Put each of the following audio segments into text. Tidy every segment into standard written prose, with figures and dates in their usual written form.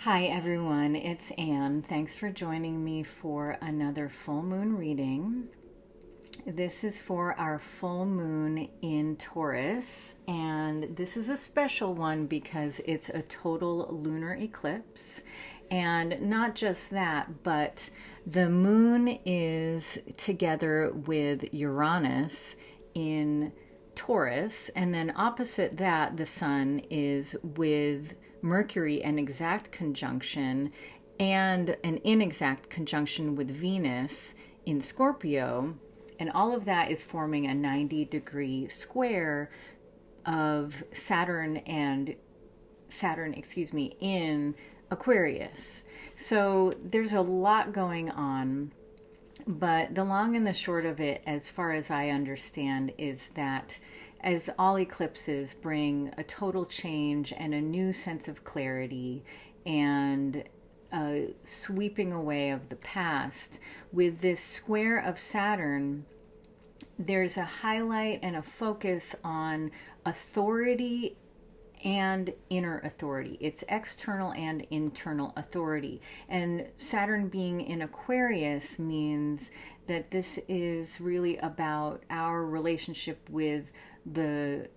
Hi everyone, it's Anne. Thanks for joining me for another full moon reading. This is for our full moon in Taurus, and this is a special one because it's a total lunar eclipse. And not just that, but the moon is together with Uranus in Taurus, and then opposite that, the sun is with Mercury, an exact conjunction, and an inexact conjunction with Venus in Scorpio. And all of that is forming a 90-degree square of Saturn, in Aquarius. So there's a lot going on. But the long and the short of it, as far as I understand, is that as all eclipses bring a total change and a new sense of clarity and a sweeping away of the past, with this square of Saturn, there's a highlight and a focus on authority and inner authority. It's external and internal authority. And Saturn being in Aquarius means that this is really about our relationship with the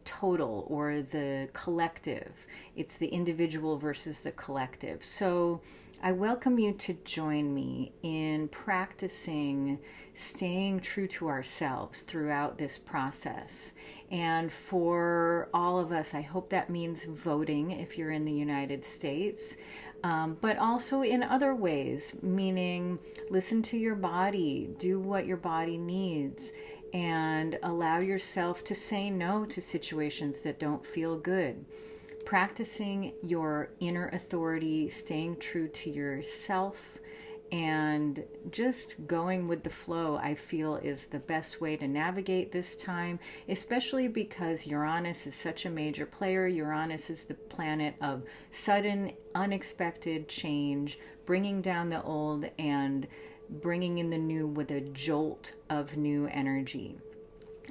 total or the collective. It's the individual versus the collective. So I welcome you to join me in practicing staying true to ourselves throughout this process. And for all of us, I hope that means voting if you're in the United States, but also in other ways, meaning listen to your body, do what your body needs, and allow yourself to say no to situations that don't feel good. Practicing your inner authority, staying true to yourself, and just going with the flow, I feel, is the best way to navigate this time, especially because Uranus is such a major player. Uranus is the planet of sudden, unexpected change, bringing down the old and bringing in the new with a jolt of new energy.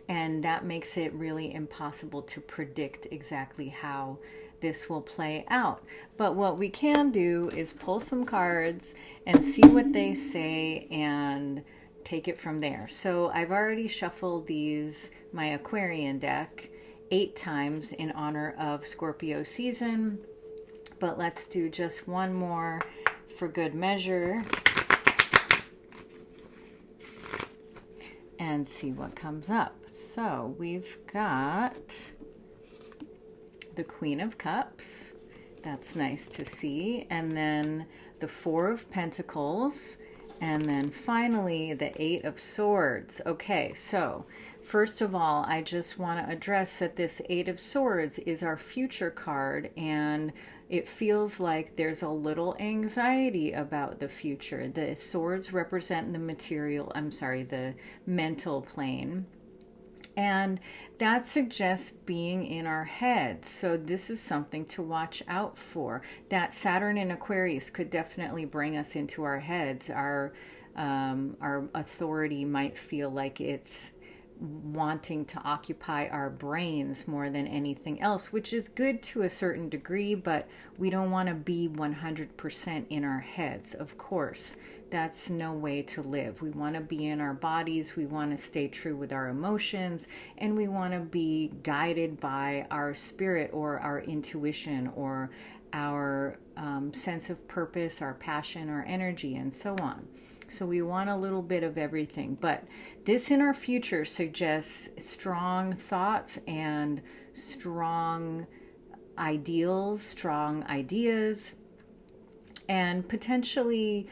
And that makes it really impossible to predict exactly how this will play out. But what we can do is pull some cards and see what they say and take it from there. So I've already shuffled my Aquarian deck 8 times in honor of Scorpio season, but let's do just one more for good measure and see what comes up. So we've got the Queen of Cups. That's nice to see. And then the Four of Pentacles. And then finally the Eight of Swords. Okay, so first of all, I just want to address that this Eight of Swords is our future card, and it feels like there's a little anxiety about the future. The swords represent the mental plane. And that suggests being in our heads. So this is something to watch out for. That Saturn in Aquarius could definitely bring us into our heads. Our authority might feel like it's wanting to occupy our brains more than anything else, which is good to a certain degree, but we don't want to be 100% in our heads, of course. That's no way to live. We want to be in our bodies, we want to stay true with our emotions, and we want to be guided by our spirit or our intuition or our sense of purpose, our passion, our energy, and so on. So we want a little bit of everything. But this in our future suggests strong thoughts and strong ideals, strong ideas, and potentially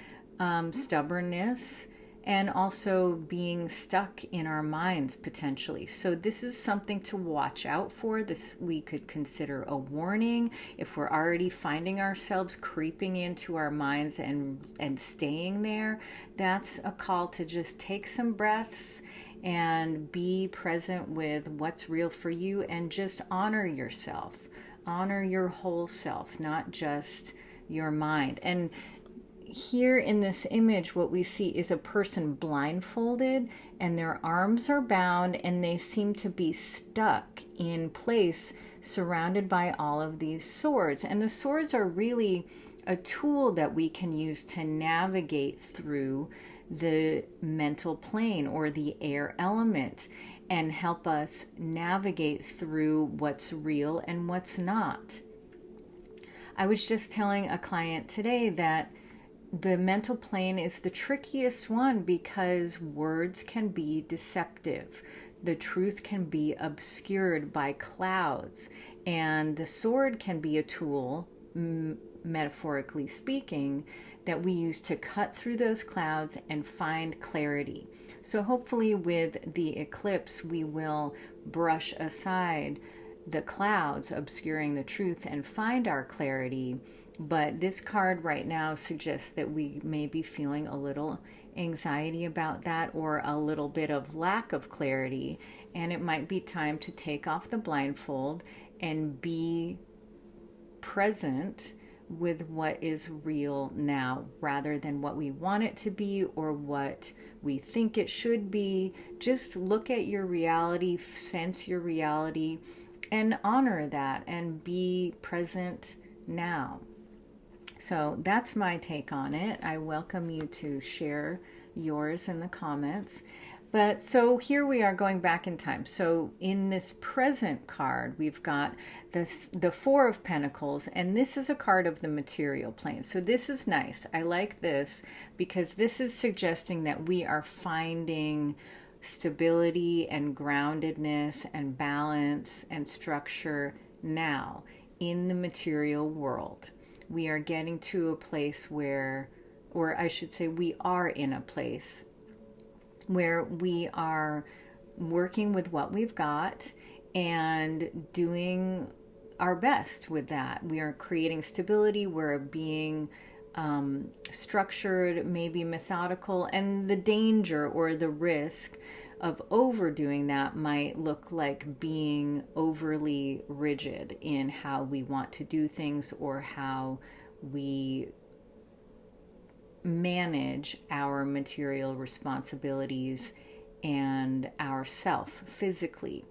stubbornness, and also being stuck in our minds potentially. So this is something to watch out for. This we could consider a warning if we're already finding ourselves creeping into our minds and staying there. That's a call to just take some breaths and be present with what's real for you, and just honor yourself. Honor your whole self, not just your mind. And here in this image, what we see is a person blindfolded and their arms are bound and they seem to be stuck in place surrounded by all of these swords. And the swords are really a tool that we can use to navigate through the mental plane or the air element and help us navigate through what's real and what's not. I was just telling a client today that the mental plane is the trickiest one because words can be deceptive. The truth can be obscured by clouds, and the sword can be a tool, metaphorically speaking, that we use to cut through those clouds and find clarity. So hopefully with the eclipse, we will brush aside the clouds obscuring the truth and find our clarity. But this card right now suggests that we may be feeling a little anxiety about that or a little bit of lack of clarity. And it might be time to take off the blindfold and be present with what is real now rather than what we want it to be or what we think it should be. Just look at your reality, sense your reality, and honor that and be present now. So that's my take on it. I welcome you to share yours in the comments. But so here we are going back in time. So in this present card, we've got the Four of Pentacles, and this is a card of the material plane. So this is nice. I like this because this is suggesting that we are finding stability and groundedness and balance and structure now in the material world. We are getting to a place where, or I should say we are in a place where we are working with what we've got and doing our best with that. We are creating stability, we're being structured, maybe methodical, and the danger or the risk of overdoing that might look like being overly rigid in how we want to do things or how we manage our material responsibilities and ourself physically.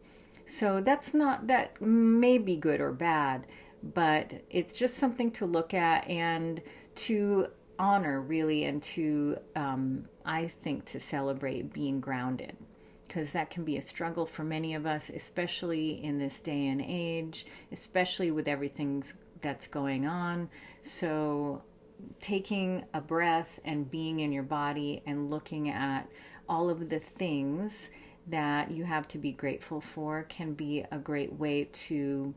So that may be good or bad, but it's just something to look at and to honor, really, and to, I think, to celebrate being grounded, because that can be a struggle for many of us, especially in this day and age, especially with everything that's going on. So taking a breath and being in your body and looking at all of the things that you have to be grateful for can be a great way to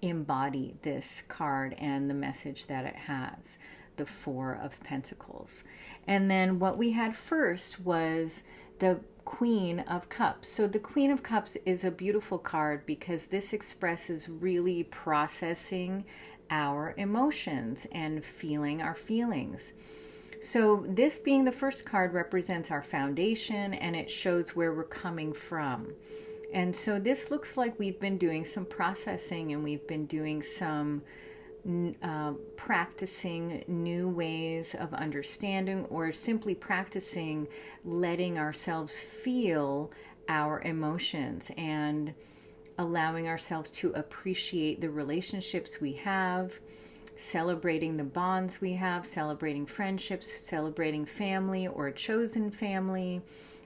embody this card and the message that it has, the Four of Pentacles. And then what we had first was the Queen of Cups. So the Queen of Cups is a beautiful card because this expresses really processing our emotions and feeling our feelings. So this being the first card represents our foundation, and it shows where we're coming from. And so this looks like we've been doing some processing, and we've been doing some practicing new ways of understanding, or simply practicing letting ourselves feel our emotions and allowing ourselves to appreciate the relationships we have, celebrating the bonds we have, celebrating friendships, celebrating family or chosen family,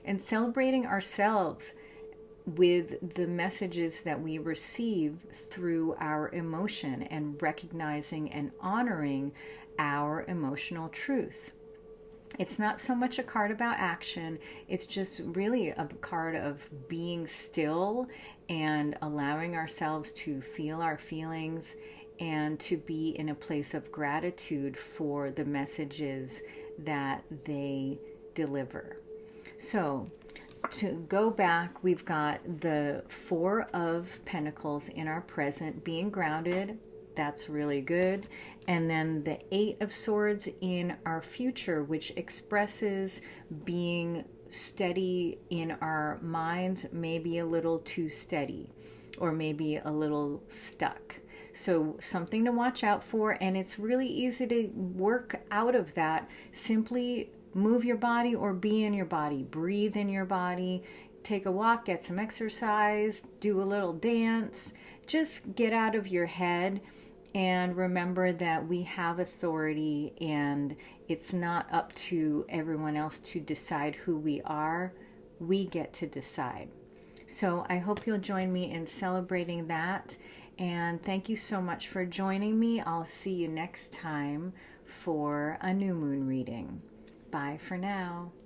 and celebrating ourselves with the messages that we receive through our emotion, and recognizing and honoring our emotional truth. It's not so much a card about action, it's just really a card of being still and allowing ourselves to feel our feelings and to be in a place of gratitude for the messages that they deliver. So to go back, we've got the Four of Pentacles in our present, being grounded. That's really good. And then the Eight of Swords in our future, which expresses being steady in our minds, maybe a little too steady or maybe a little stuck. So something to watch out for, and it's really easy to work out of that. Simply move your body or be in your body, breathe in your body, take a walk, get some exercise, do a little dance. just get out of your head and remember that we have authority, and it's not up to everyone else to decide who we are. We get to decide. So I hope you'll join me in celebrating that. And thank you so much for joining me. I'll see you next time for a new moon reading. Bye for now.